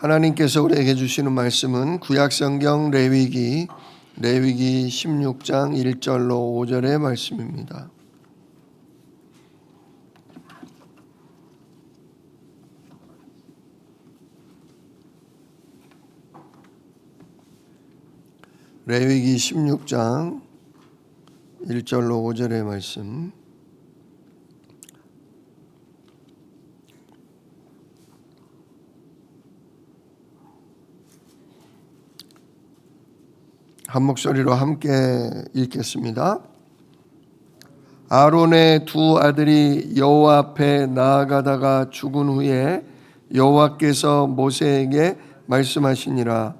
하나님께서 우리에게 주시는 말씀은 구약성경 레위기 16장 1절로 5절의 말씀입니다. 레위기 16장 1절로 5절의 말씀. 한 목소리로 함께 읽겠습니다. 아론의 두 아들이 여호와 앞에 나아가다가 죽은 후에 여호와께서 모세에게 말씀하시니라.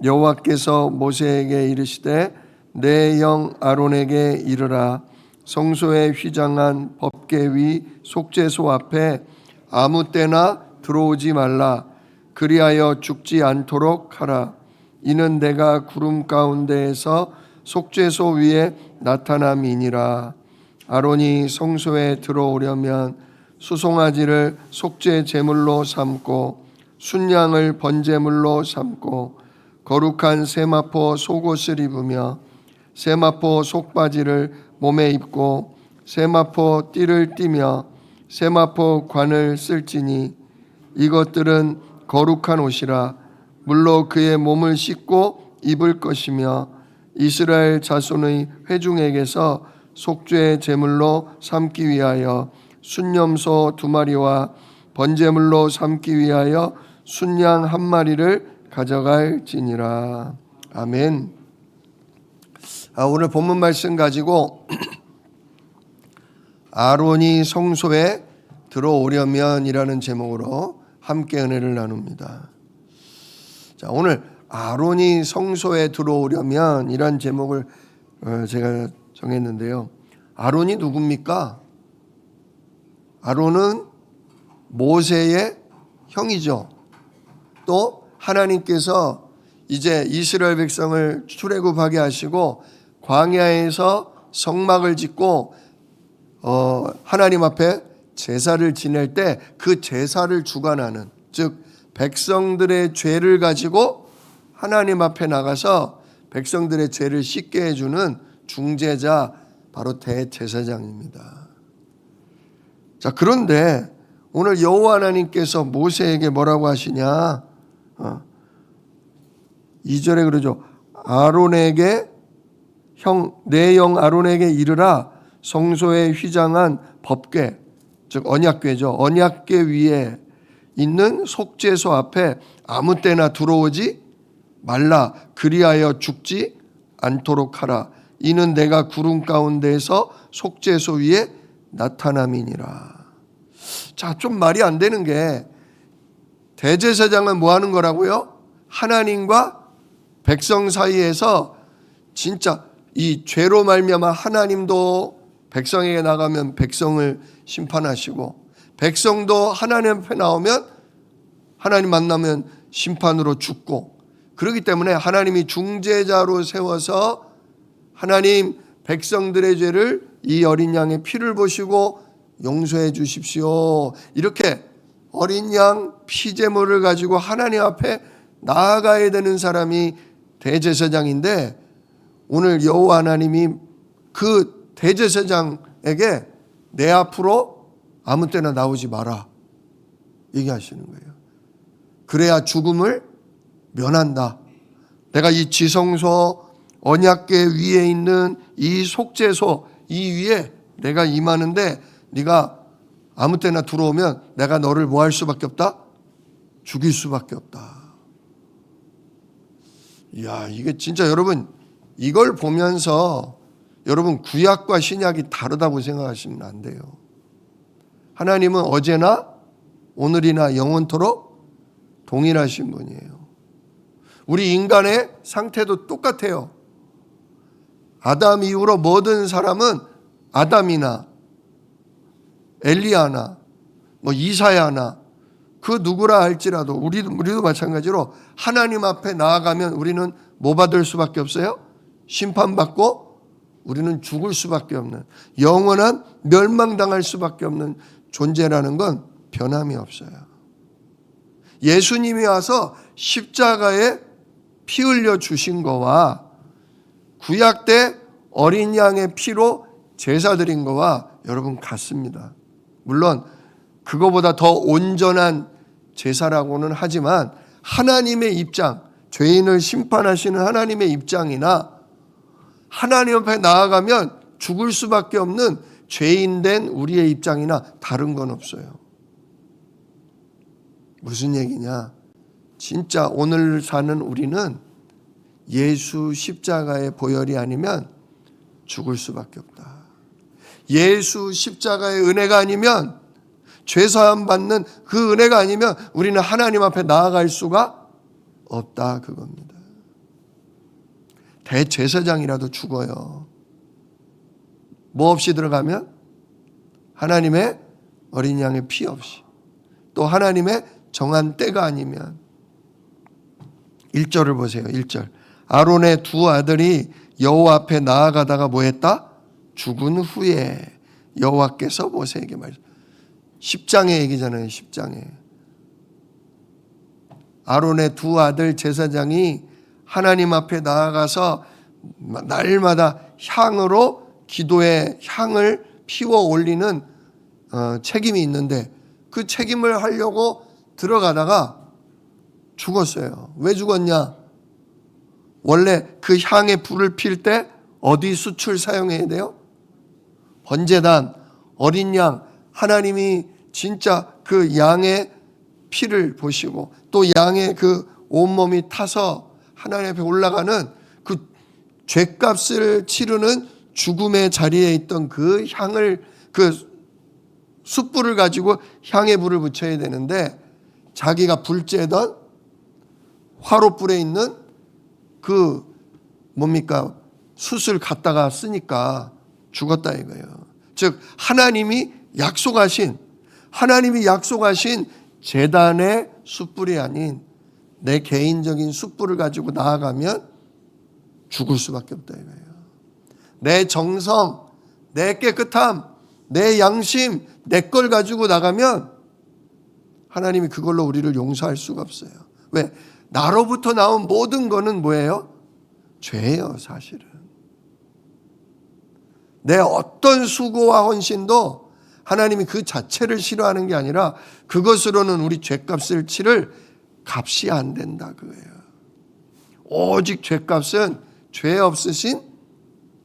여호와께서 모세에게 이르시되 내 형 아론에게 이르라. 성소에 휘장한 법궤 위 속죄소 앞에 아무 때나 들어오지 말라. 그리하여 죽지 않도록 하라. 이는 내가 구름 가운데에서 속죄소 위에 나타남이니라. 아론이 성소에 들어오려면 수송아지를 속죄 제물로 삼고 순양을 번제물로 삼고 거룩한 세마포 속옷을 입으며 세마포 속바지를 몸에 입고 세마포 띠를 띠며 세마포 관을 쓸지니 이것들은 거룩한 옷이라. 물로 그의 몸을 씻고 입을 것이며 이스라엘 자손의 회중에게서 속죄 제물로 삼기 위하여 순염소 2마리와 번제물로 삼기 위하여 순양 1마리를 가져갈지니라. 아멘. 오늘 본문 말씀 가지고 아론이 성소에 들어오려면이라는 제목으로 함께 은혜를 나눕니다. 자, 오늘 아론이 성소에 들어오려면 이란 제목을 제가 정했는데요. 아론이 누굽니까? 아론은 모세의 형이죠. 또 하나님께서 이제 이스라엘 백성을 출애굽하게 하시고 광야에서 성막을 짓고 하나님 앞에 제사를 지낼 때 그 제사를 주관하는, 즉 백성들의 죄를 가지고 하나님 앞에 나가서 백성들의 죄를 씻게 해주는 중재자, 바로 대제사장입니다. 자, 그런데 오늘 여호와 하나님께서 모세에게 뭐라고 하시냐? 2절에 그러죠. 아론에게 내 형 아론에게 이르라. 성소에 휘장한 법궤, 즉 언약궤죠. 언약궤 위에 있는 속죄소 앞에 아무 때나 들어오지 말라. 그리하여 죽지 않도록 하라. 이는 내가 구름 가운데에서 속죄소 위에 나타남이니라. 자, 좀 말이 안 되는 게, 대제사장은 뭐 하는 거라고요? 하나님과 백성 사이에서 진짜 이 죄로 말미암아 하나님도 백성에게 나가면 백성을 심판하시고, 백성도 하나님 앞에 나오면 하나님 만나면 심판으로 죽고, 그렇기 때문에 하나님이 중재자로 세워서 하나님 백성들의 죄를 이 어린 양의 피를 보시고 용서해 주십시오. 이렇게 어린 양 피제물을 가지고 하나님 앞에 나아가야 되는 사람이 대제사장인데, 오늘 여호와 하나님이 그 대제사장에게 내 앞으로 아무 때나 나오지 마라 얘기하시는 거예요. 그래야 죽음을 면한다. 내가 이 지성소 언약궤 위에 있는 이 속죄소 이 위에 내가 임하는데, 네가 아무 때나 들어오면 내가 너를 뭐 할 수밖에 없다? 죽일 수밖에 없다. 이야, 이게 진짜 여러분, 이걸 보면서 여러분 구약과 신약이 다르다고 생각하시면 안 돼요. 하나님은 어제나 오늘이나 영원토록 동일하신 분이에요. 우리 인간의 상태도 똑같아요. 아담 이후로 모든 사람은 아담이나 엘리야나 이사야나 그 누구라 할지라도 우리도 마찬가지로 하나님 앞에 나아가면 우리는 뭐 받을 수밖에 없어요? 심판받고 우리는 죽을 수밖에 없는, 영원한 멸망당할 수밖에 없는 존재라는 건 변함이 없어요. 예수님이 와서 십자가에 피 흘려 주신 거와 구약 때 어린 양의 피로 제사 드린 거와 여러분 같습니다. 물론 그거보다 더 온전한 제사라고는 하지만 하나님의 입장, 죄인을 심판하시는 하나님의 입장이나 하나님 앞에 나아가면 죽을 수밖에 없는 죄인 된 우리의 입장이나 다른 건 없어요. 무슨 얘기냐? 진짜 오늘 사는 우리는 예수 십자가의 보혈이 아니면 죽을 수밖에 없다. 예수 십자가의 은혜가 아니면, 죄사함 받는 그 은혜가 아니면 우리는 하나님 앞에 나아갈 수가 없다, 그겁니다. 대제사장이라도 죽어요. 뭐 없이 들어가면? 하나님의 어린 양의 피 없이, 또 하나님의 정한 때가 아니면. 1절을 보세요. 1절. 아론의 두 아들이 여호와 앞에 나아가다가 뭐 했다? 죽은 후에 여호와께서 모세에게 말씀. 10장의 얘기잖아요. 10장에. 아론의 두 아들 제사장이 하나님 앞에 나아가서 날마다 향으로, 기도의 향을 피워 올리는 책임이 있는데, 그 책임을 하려고 들어가다가 죽었어요. 왜 죽었냐? 원래 그 향에 불을 필 때 어디 숯을 사용해야 돼요? 번제단, 어린 양, 하나님이 진짜 그 양의 피를 보시고 또 양의 그 온몸이 타서 하나님 앞에 올라가는 그 죄값을 치르는 죽음의 자리에 있던 그 향을, 그 숯불을 가지고 향의 불을 붙여야 되는데, 자기가 불 쬐던 화롯불에 있는 그 뭡니까? 숯을 갖다가 쓰니까 죽었다 이거예요. 즉 하나님이 약속하신 제단의 숯불이 아닌 내 개인적인 숯불을 가지고 나아가면 죽을 수밖에 없다 이거예요. 내 정성, 내 깨끗함, 내 양심, 내 걸 가지고 나가면 하나님이 그걸로 우리를 용서할 수가 없어요. 왜? 나로부터 나온 모든 거는 뭐예요? 죄예요, 사실은. 내 어떤 수고와 헌신도 하나님이 그 자체를 싫어하는 게 아니라 그것으로는 우리 죄값을 치를 값이 안 된다 그거예요. 오직 죄값은 죄 없으신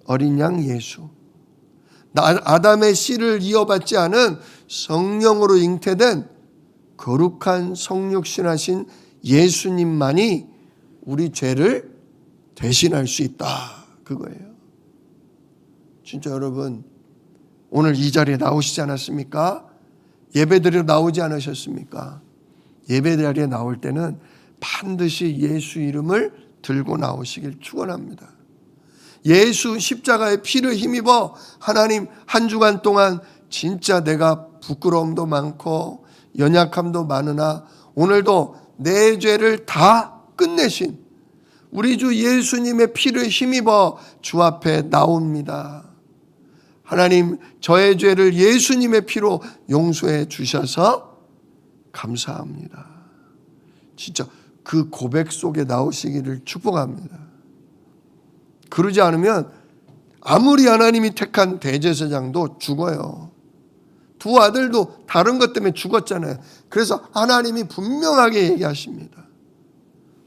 어린 양 예수, 아담의 씨를 이어받지 않은 성령으로 잉태된 거룩한 성육신하신 예수님만이 우리 죄를 대신할 수 있다 그거예요. 진짜 여러분, 오늘 이 자리에 나오시지 않았습니까? 예배드리러 나오지 않으셨습니까? 예배 자리에 나올 때는 반드시 예수 이름을 들고 나오시길 축원합니다. 예수 십자가의 피를 힘입어 하나님 한 주간 동안 진짜 내가 부끄러움도 많고 연약함도 많으나 오늘도 내 죄를 다 끝내신 우리 주 예수님의 피를 힘입어 주 앞에 나옵니다. 하나님, 저의 죄를 예수님의 피로 용서해 주셔서 감사합니다. 진짜 그 고백 속에 나오시기를 축복합니다. 그러지 않으면 아무리 하나님이 택한 대제사장도 죽어요. 두 아들도 다른 것 때문에 죽었잖아요. 그래서 하나님이 분명하게 얘기하십니다.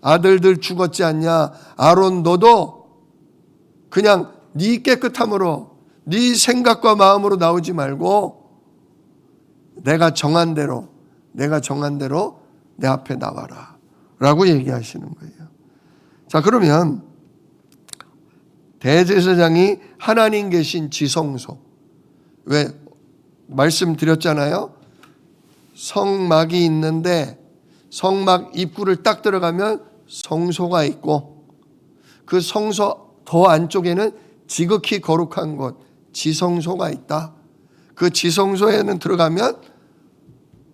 아들들 죽었지 않냐? 아론 너도 그냥 네 깨끗함으로, 네 생각과 마음으로 나오지 말고 내가 정한 대로 내 앞에 나와라 라고 얘기하시는 거예요. 자, 그러면 대제사장이 하나님 계신 지성소, 왜 말씀드렸잖아요. 성막이 있는데 성막 입구를 딱 들어가면 성소가 있고 그 성소 더 안쪽에는 지극히 거룩한 곳, 지성소가 있다. 그 지성소에는 들어가면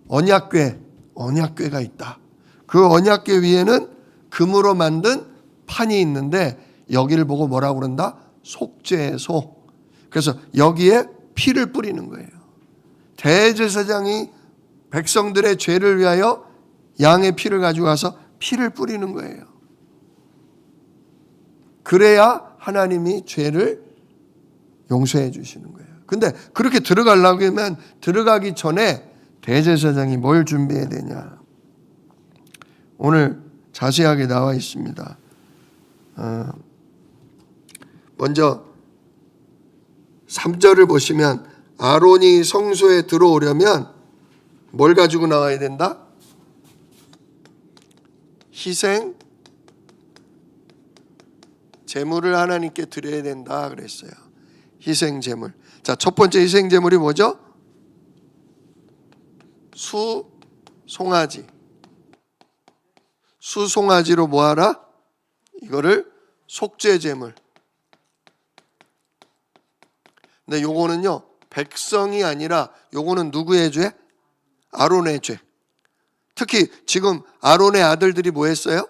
언약궤가 있다. 그 언약궤 위에는 금으로 만든 판이 있는데 여기를 보고 뭐라고 그런다? 속죄소. 그래서 여기에 피를 뿌리는 거예요. 대제사장이 백성들의 죄를 위하여 양의 피를 가지고 가서 피를 뿌리는 거예요. 그래야 하나님이 죄를 용서해 주시는 거예요. 근데 그렇게 들어가려고 하면 들어가기 전에 대제사장이 뭘 준비해야 되냐. 오늘 자세하게 나와 있습니다. 먼저 3절을 보시면 아론이 성소에 들어오려면 뭘 가지고 나와야 된다? 희생 제물을 하나님께 드려야 된다 그랬어요. 희생 제물. 자, 첫 번째 희생 제물이 뭐죠? 수송아지. 수송아지로 뭐 하라? 이거를 속죄 제물. 근데 요거는요, 백성이 아니라 요거는 누구의 죄? 아론의 죄. 특히 지금 아론의 아들들이 뭐 했어요?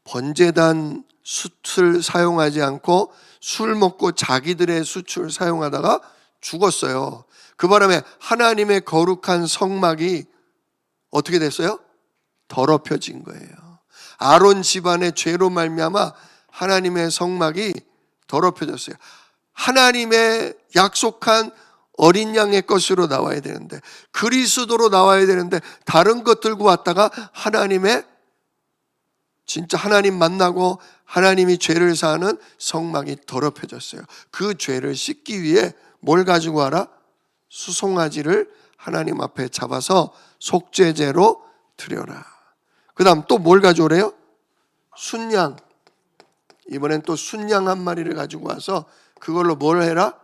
번제단 숯을 사용하지 않고 술 먹고 자기들의 숯을 사용하다가 죽었어요. 그 바람에 하나님의 거룩한 성막이 어떻게 됐어요? 더럽혀진 거예요. 아론 집안의 죄로 말미암아 하나님의 성막이 더럽혀졌어요. 하나님의 약속한 어린 양의 것으로 나와야 되는데, 그리스도로 나와야 되는데 다른 것 들고 왔다가 하나님의 진짜 하나님 만나고 하나님이 죄를 사하는 성막이 더럽혀졌어요. 그 죄를 씻기 위해 뭘 가지고 와라? 수송아지를 하나님 앞에 잡아서 속죄제로 드려라. 그 다음 또 뭘 가져오래요? 순양. 이번엔 또 순양 한 마리를 가지고 와서 그걸로 뭘 해라?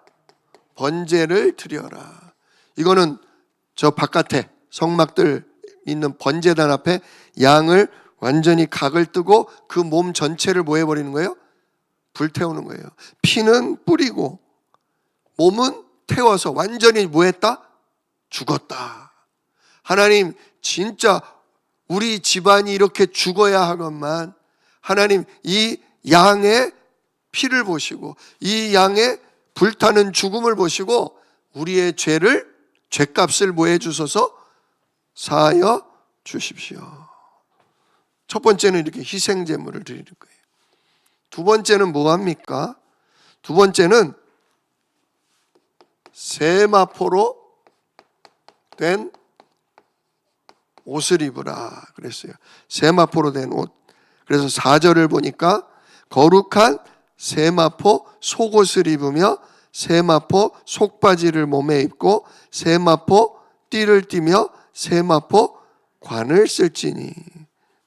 번제를 드려라. 이거는 저 바깥에 성막들 있는 번제단 앞에 양을 완전히 각을 뜨고 그 몸 전체를 뭐 해버리는 거예요? 불태우는 거예요. 피는 뿌리고 몸은 태워서 완전히 뭐 했다? 죽었다. 하나님 진짜 우리 집안이 이렇게 죽어야 하건만 하나님 이 양의 피를 보시고 이 양의 불타는 죽음을 보시고 우리의 죄값을 뭐 해주소서? 사하여 주십시오. 첫 번째는 이렇게 희생제물을 드리는 거예요. 두 번째는 뭐합니까? 두 번째는 세마포로 된 옷을 입으라 그랬어요. 세마포로 된 옷. 그래서 4절을 보니까 거룩한 세마포 속옷을 입으며 세마포 속바지를 몸에 입고 세마포 띠를 띠며 세마포 관을 쓸지니.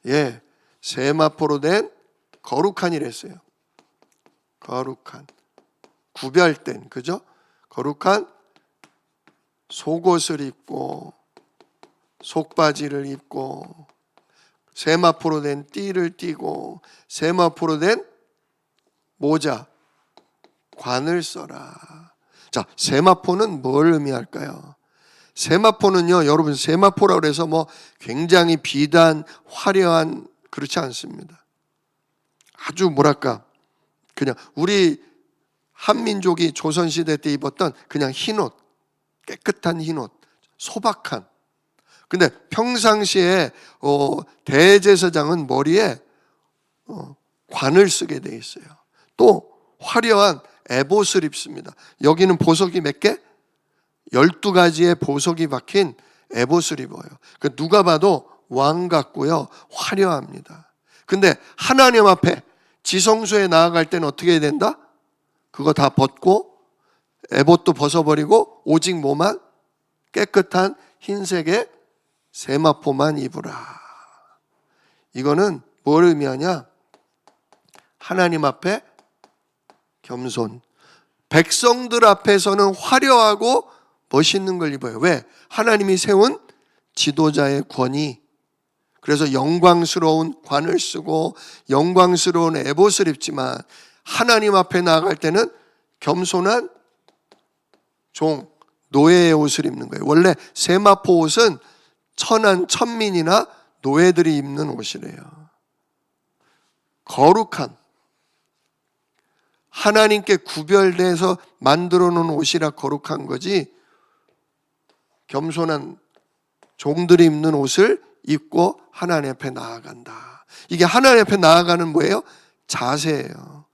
예, 세마포로 된 거룩한이랬어요. 거룩한, 구별된, 그죠? 거룩한 속옷을 입고 속바지를 입고 세마포로 된 띠를 띠고 세마포로 된 모자, 관을 써라. 자, 세마포는 뭘 의미할까요? 세마포는요, 여러분 세마포라고 해서 뭐 굉장히 비단, 화려한 그렇지 않습니다. 아주 뭐랄까 그냥 우리 한민족이 조선시대 때 입었던 그냥 흰옷, 깨끗한 흰옷, 소박한. 근데 평상시에 대제사장은 머리에 관을 쓰게 돼 있어요. 또 화려한 에봇을 입습니다. 여기는 보석이 몇 개? 12가지의 보석이 박힌 에봇을 입어요. 누가 봐도 왕 같고요, 화려합니다. 근데 하나님 앞에 지성소에 나아갈 때는 어떻게 해야 된다? 그거 다 벗고 에봇도 벗어버리고 오직 뭐만? 깨끗한 흰색의 세마포만 입으라. 이거는 뭘 의미하냐? 하나님 앞에 겸손. 백성들 앞에서는 화려하고 멋있는 걸 입어요. 왜? 하나님이 세운 지도자의 권위. 그래서 영광스러운 관을 쓰고 영광스러운 에봇을 입지만 하나님 앞에 나아갈 때는 겸손한 종, 노예의 옷을 입는 거예요. 원래 세마포 옷은 천민이나 노예들이 입는 옷이래요. 거룩한, 하나님께 구별돼서 만들어 놓은 옷이라 거룩한 거지 겸손한 종들이 입는 옷을 입고 하나님 앞에 나아간다. 이게 하나님 앞에 나아가는 뭐예요? 자세예요.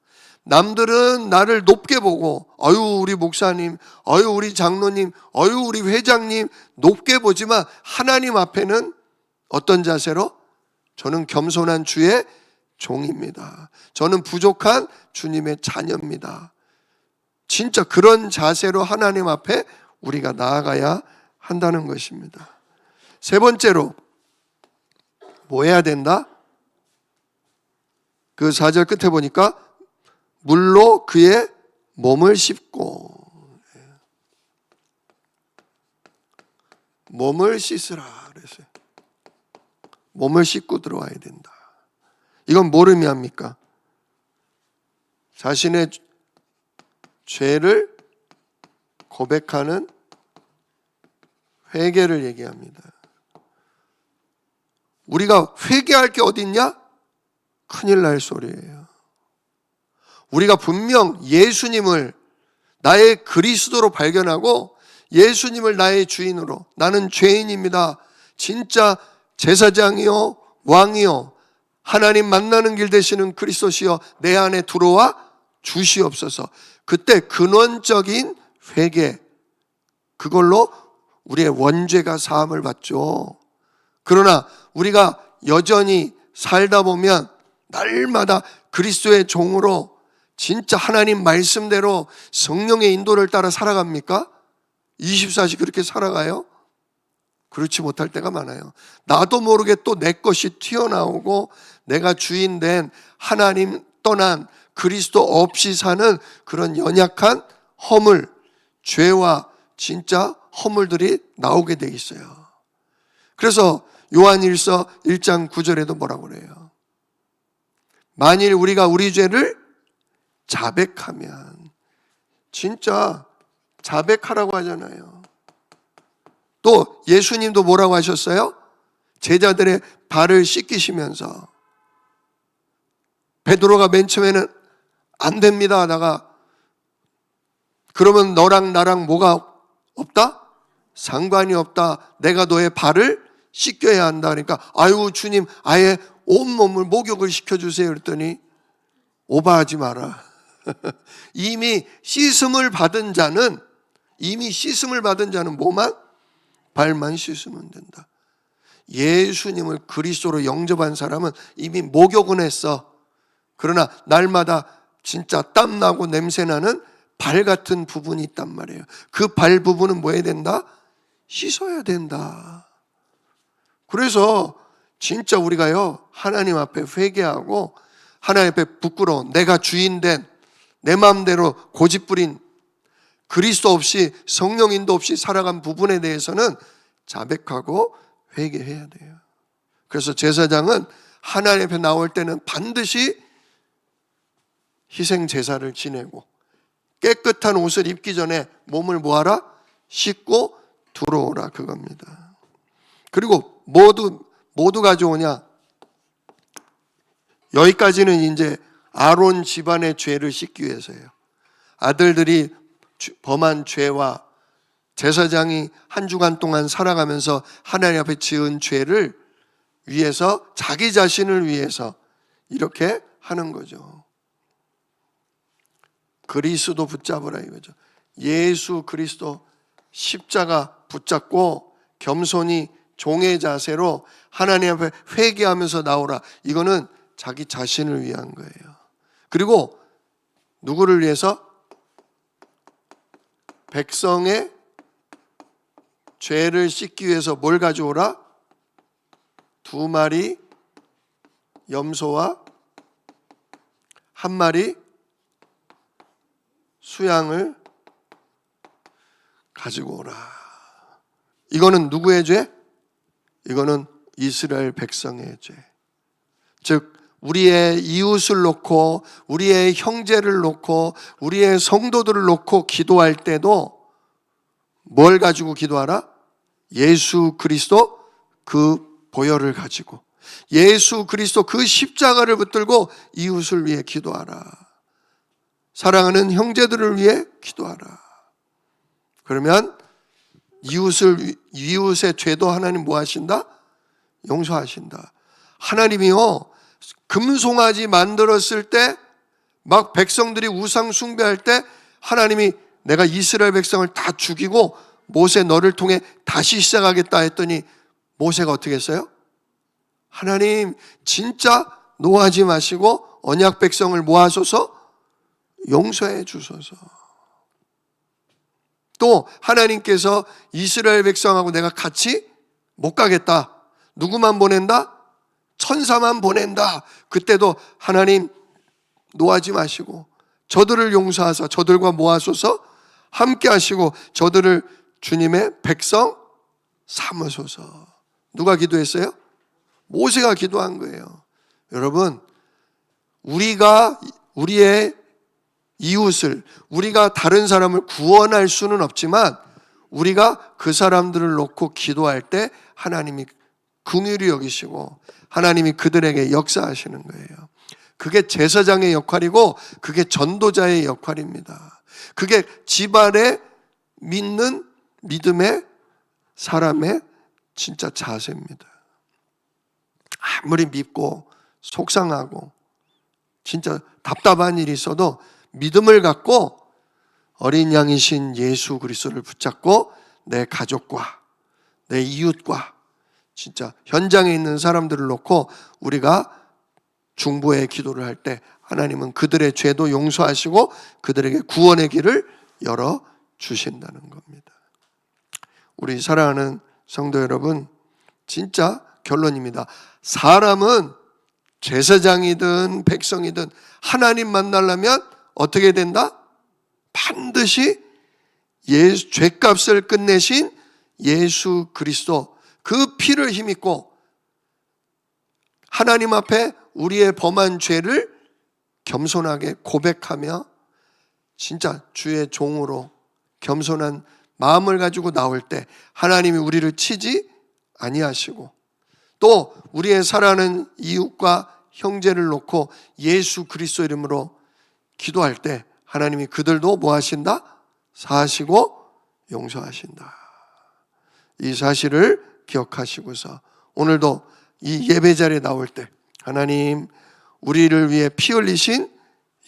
남들은 나를 높게 보고 아유 우리 목사님, 아유 우리 장로님, 아유 우리 회장님 높게 보지만 하나님 앞에는 어떤 자세로? 저는 겸손한 주의 종입니다. 저는 부족한 주님의 자녀입니다. 진짜 그런 자세로 하나님 앞에 우리가 나아가야 한다는 것입니다. 세 번째로 뭐 해야 된다? 그 4절 끝에 보니까 물로 그의 몸을 씻고, 몸을 씻으라 그랬어요. 몸을 씻고 들어와야 된다. 이건 뭘 의미합니까? 자신의 죄를 고백하는 회개를 얘기합니다. 우리가 회개할 게 어딨냐? 큰일 날 소리예요. 우리가 분명 예수님을 나의 그리스도로 발견하고 예수님을 나의 주인으로, 나는 죄인입니다, 진짜 제사장이요 왕이요 하나님 만나는 길 되시는 그리스도시여 내 안에 들어와 주시옵소서. 그때 근원적인 회개, 그걸로 우리의 원죄가 사함을 받죠. 그러나 우리가 여전히 살다 보면 날마다 그리스도의 종으로 진짜 하나님 말씀대로 성령의 인도를 따라 살아갑니까? 24시 그렇게 살아가요? 그렇지 못할 때가 많아요. 나도 모르게 또 내 것이 튀어나오고 내가 주인 된 하나님 떠난 그리스도 없이 사는 그런 연약한 허물, 죄와 진짜 허물들이 나오게 돼 있어요. 그래서 요한일서 1장 9절에도 뭐라고 그래요? 만일 우리가 우리 죄를 자백하면, 진짜 자백하라고 하잖아요. 또 예수님도 뭐라고 하셨어요? 제자들의 발을 씻기시면서, 베드로가 맨 처음에는 안 됩니다 하다가 그러면 너랑 나랑 뭐가 없다? 상관이 없다. 내가 너의 발을 씻겨야 한다. 그러니까 아유 주님 아예 온몸을 목욕을 시켜주세요 그랬더니 오버하지 마라. 이미 씻음을 받은 자는 뭐만? 발만 씻으면 된다. 예수님을 그리스도로 영접한 사람은 이미 목욕은 했어. 그러나 날마다 진짜 땀나고 냄새나는 발 같은 부분이 있단 말이에요. 그 발 부분은 뭐 해야 된다? 씻어야 된다. 그래서 진짜 우리가요 하나님 앞에 회개하고 하나님 앞에 부끄러운, 내가 주인된, 내 마음대로 고집부린, 그리스도 없이 성령 인도 없이 살아간 부분에 대해서는 자백하고 회개해야 돼요. 그래서 제사장은 하나님 앞에 나올 때는 반드시 희생 제사를 지내고 깨끗한 옷을 입기 전에 몸을 뭐하라? 씻고 들어오라, 그겁니다. 그리고 모두 가져오냐? 여기까지는 이제 아론 집안의 죄를 씻기 위해서예요. 아들들이 범한 죄와 제사장이 한 주간 동안 살아가면서 하나님 앞에 지은 죄를 위해서, 자기 자신을 위해서 이렇게 하는 거죠. 그리스도 붙잡으라 이거죠. 예수 그리스도 십자가 붙잡고 겸손히 종의 자세로 하나님 앞에 회개하면서 나오라. 이거는 자기 자신을 위한 거예요. 그리고 누구를 위해서? 백성의 죄를 씻기 위해서 뭘 가져오라? 2마리 염소와 1마리 수양을 가지고 오라. 이거는 누구의 죄? 이거는 이스라엘 백성의 죄. 즉 우리의 이웃을 놓고, 우리의 형제를 놓고, 우리의 성도들을 놓고 기도할 때도 뭘 가지고 기도하라? 예수 그리스도 그 보혈을 가지고, 예수 그리스도 그 십자가를 붙들고 이웃을 위해 기도하라. 사랑하는 형제들을 위해 기도하라. 그러면 이웃의 죄도 하나님 뭐 하신다? 용서하신다. 하나님이요, 금송아지 만들었을 때 막 백성들이 우상 숭배할 때 하나님이 내가 이스라엘 백성을 다 죽이고 모세 너를 통해 다시 시작하겠다 했더니 모세가 어떻게 했어요? 하나님 진짜 노하지 마시고 언약 백성을 모아소서 용서해 주소서. 또 하나님께서 이스라엘 백성하고 내가 같이 못 가겠다. 누구만 보낸다? 천사만 보낸다. 그때도 하나님 노하지 마시고 저들을 용서하사 저들과 모아소서 함께 하시고 저들을 주님의 백성 삼으소서. 누가 기도했어요? 모세가 기도한 거예요. 여러분, 우리가 우리의 이웃을, 우리가 다른 사람을 구원할 수는 없지만 우리가 그 사람들을 놓고 기도할 때 하나님이 긍휼히 여기시고 하나님이 그들에게 역사하시는 거예요. 그게 제사장의 역할이고 그게 전도자의 역할입니다. 그게 집안에 믿는 믿음의 사람의 진짜 자세입니다. 아무리 밉고 속상하고 진짜 답답한 일이 있어도 믿음을 갖고 어린 양이신 예수 그리스도를 붙잡고 내 가족과 내 이웃과 진짜 현장에 있는 사람들을 놓고 우리가 중보의 기도를 할 때 하나님은 그들의 죄도 용서하시고 그들에게 구원의 길을 열어 주신다는 겁니다. 우리 사랑하는 성도 여러분, 진짜 결론입니다. 사람은 제사장이든 백성이든 하나님 만나려면 어떻게 된다? 반드시 죄값을 끝내신 예수 그리스도 그 피를 힘입고 하나님 앞에 우리의 범한 죄를 겸손하게 고백하며 진짜 주의 종으로 겸손한 마음을 가지고 나올 때 하나님이 우리를 치지 아니하시고 또 우리의 사랑하는 이웃과 형제를 놓고 예수 그리스도 이름으로 기도할 때 하나님이 그들도 뭐 하신다? 사하시고 용서하신다. 이 사실을 기억하시고서 오늘도 이 예배 자리에 나올 때 하나님 우리를 위해 피 흘리신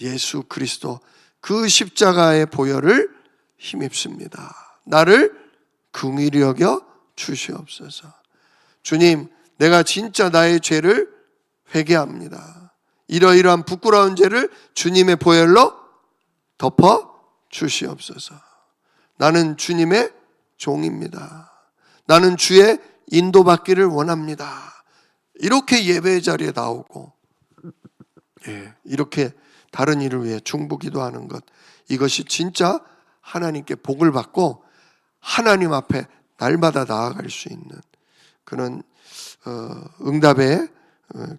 예수 그리스도 그 십자가의 보혈을 힘입습니다. 나를 긍휼히 여겨 주시옵소서. 주님, 내가 진짜 나의 죄를 회개합니다. 이러이러한 부끄러운 죄를 주님의 보혈로 덮어 주시옵소서. 나는 주님의 종입니다. 나는 주의 인도받기를 원합니다. 이렇게 예배 자리에 나오고 이렇게 다른 일을 위해 중보기도하는 것, 이것이 진짜 하나님께 복을 받고 하나님 앞에 날마다 나아갈 수 있는 그런 응답의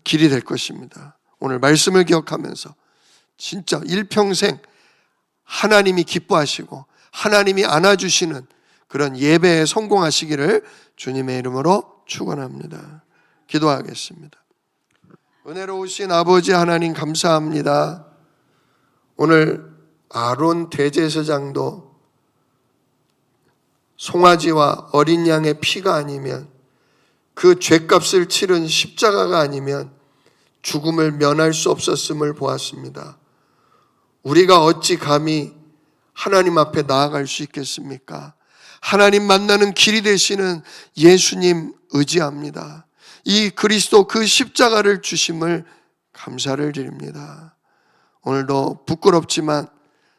길이 될 것입니다. 오늘 말씀을 기억하면서 진짜 일평생 하나님이 기뻐하시고 하나님이 안아주시는 그런 예배에 성공하시기를 주님의 이름으로 축원합니다. 기도하겠습니다. 은혜로우신 아버지 하나님 감사합니다. 오늘 아론 대제사장도 송아지와 어린 양의 피가 아니면 그 죄값을 치른 십자가가 아니면 죽음을 면할 수 없었음을 보았습니다. 우리가 어찌 감히 하나님 앞에 나아갈 수 있겠습니까? 하나님 만나는 길이 되시는 예수님 의지합니다. 이 그리스도 그 십자가를 주심을 감사를 드립니다. 오늘도 부끄럽지만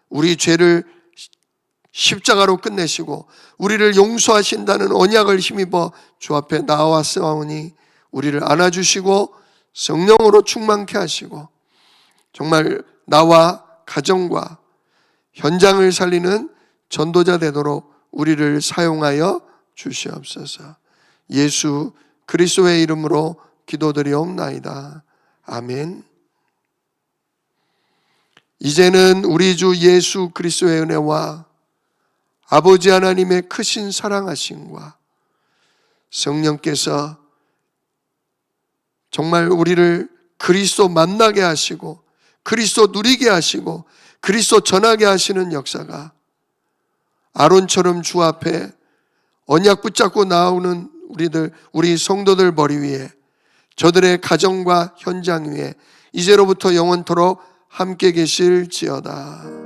우리 죄를 십자가로 끝내시고 우리를 용서하신다는 언약을 힘입어 주 앞에 나와싸우니 우리를 안아주시고 성령으로 충만케 하시고 정말 나와 가정과 현장을 살리는 전도자 되도록 우리를 사용하여 주시옵소서. 예수 그리스도의 이름으로 기도드리옵나이다. 아멘. 이제는 우리 주 예수 그리스도의 은혜와 아버지 하나님의 크신 사랑하심과 성령께서 정말 우리를 그리스도 만나게 하시고 그리스도 누리게 하시고 그리스도 전하게 하시는 역사가 아론처럼 주 앞에 언약 붙잡고 나오는 우리 성도들 머리 위에, 저들의 가정과 현장 위에 이제로부터 영원토록 함께 계실지어다.